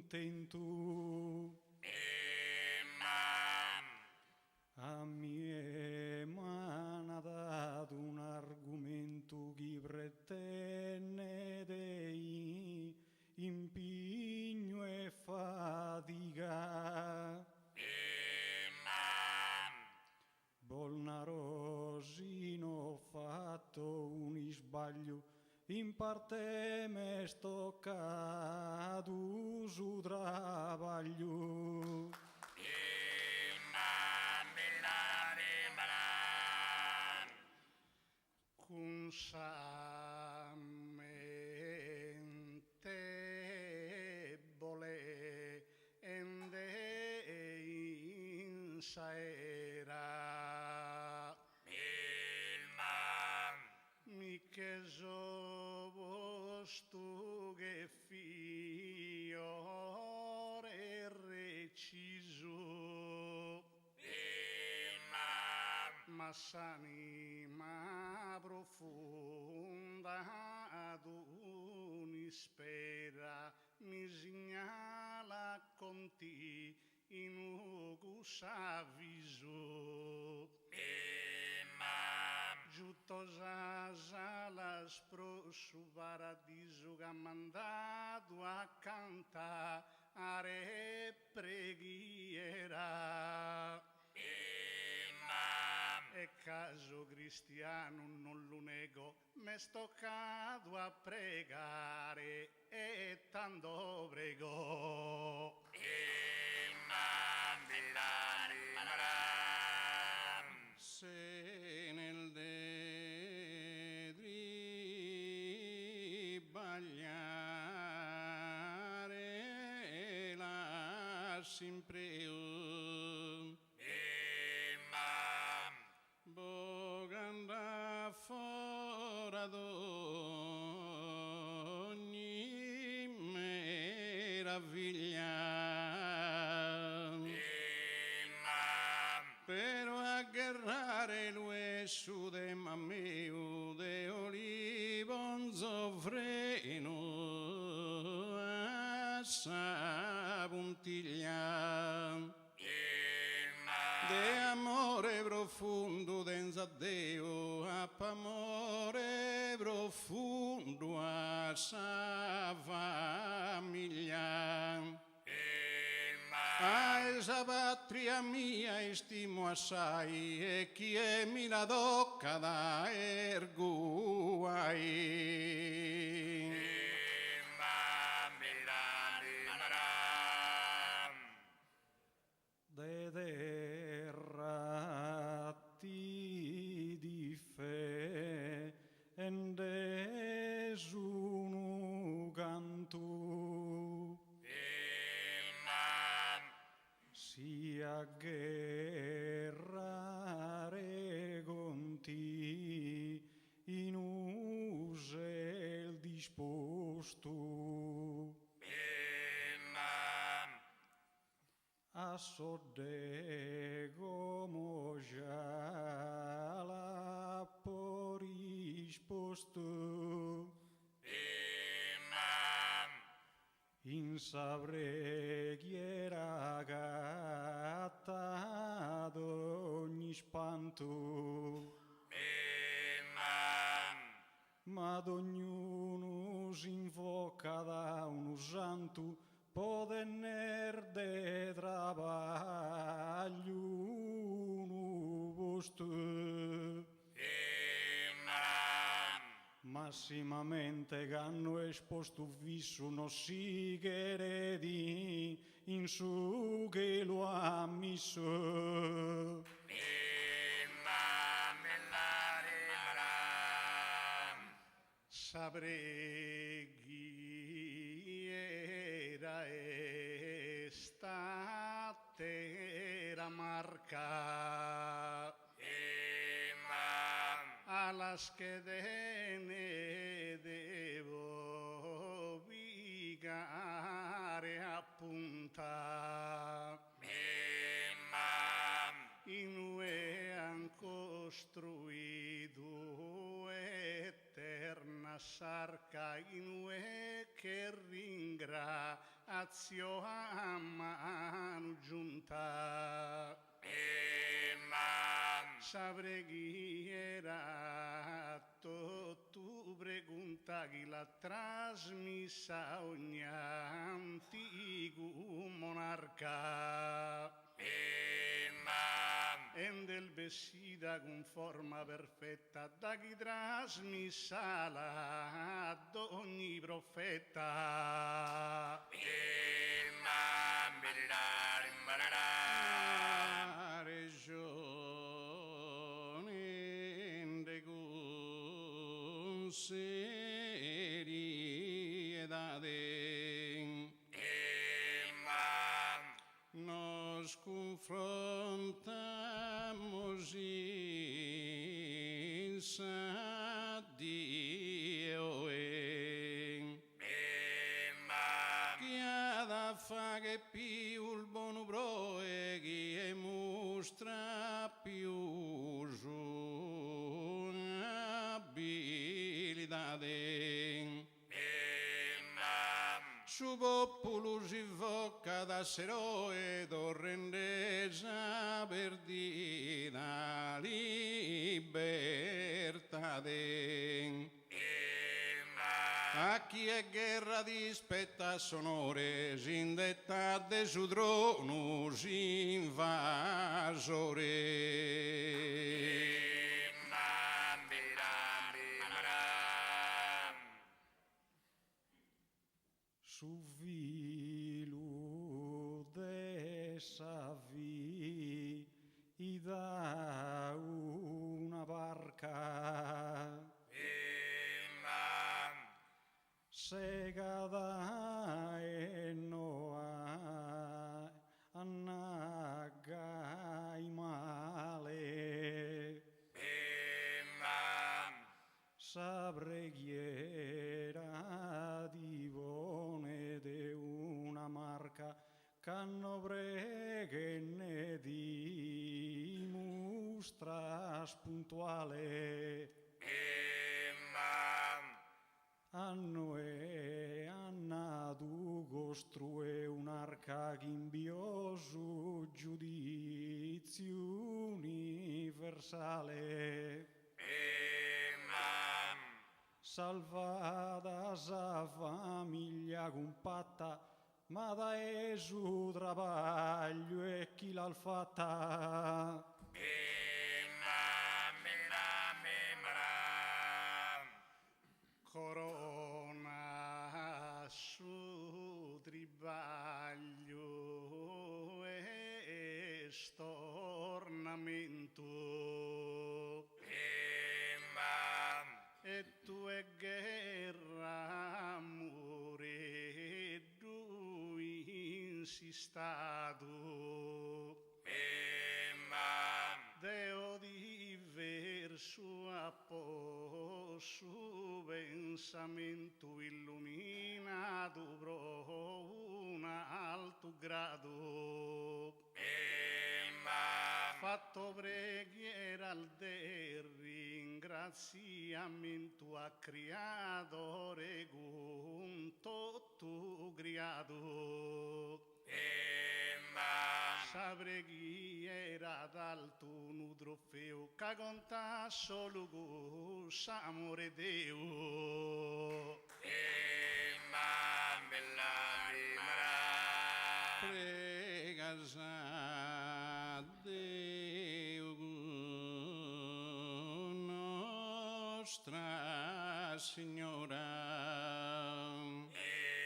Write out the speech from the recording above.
intento. A mie man ha dato un argomento che pretende dei impegno e fatica. Bolnarosino ho fatto un sbaglio, in parte me sto cadu su travaglio. Con sa mente vole ende in saera mi che so vostu che fiore reciso ma s'anima profonda ad un'ispera mi segnala con te in un viso. Giuttosas alas pro su paradiso che ha mandato a cantare preghiera. E caso cristiano non lo nego, me sto cado a pregare e tanto prego. Se nel dedri bagliare la sempre boganda fora d'ogni meraviglia però aggarrare l'uesso de mammeo de olivon sovreno a sa puntiglia de amore profondo denza Deo a amore profondo a sa famiglia a esa patria mia stimo assai e chi è mi la tocca da erguai. Dederratti di fe ende su canto si aggerrare conti in usel disposto a soddego moja la por risposto in sa preghiera gatta d'ogni spanto ma d'ognuno si invoca da uno santo poder de trabalho no posto massimamente ganno esposto viso non si credi in su che lo ha messo sa preghiera è stata marca alla schedene devo vigare appunta in ue han costruito eterna sarca in ue che ringra azio a mano giunta. Sa preghiera tu pregunta chi l'ha trasmessa ogni antico monarca. E del vestita con forma perfetta da chi trasmessa ad ogni profeta. La regione de con seriedade nos confrontamos in Dio chi ha da fa che più il buono pro e chi è mostra più su abilità. Su popolo si invoca da seroe torrendesa perdita libertà. A chi è guerra dispetta sonore, s'indetta de su trono s'invasore. Su vilu de savi da una barca segada e noa annagai male sa preghiera divone de una marca canno preghenne dimostra spuntuale anno e annadu costrue un'arca ghimbioso giudizio universale salvata sa famiglia compatta ma da esu travaglio e chi l'ha fatta corona su tribaglio e stornamento e tu è guerra amore du insistato Deo diverso a su pensamento illuminato pro un alto grado fatto preghiera al de ringraziamento a creatore con tutto griado sa preghiera d'alto un trofeo che conta solo con s'amore Dio prega sa Dio Nostra Signora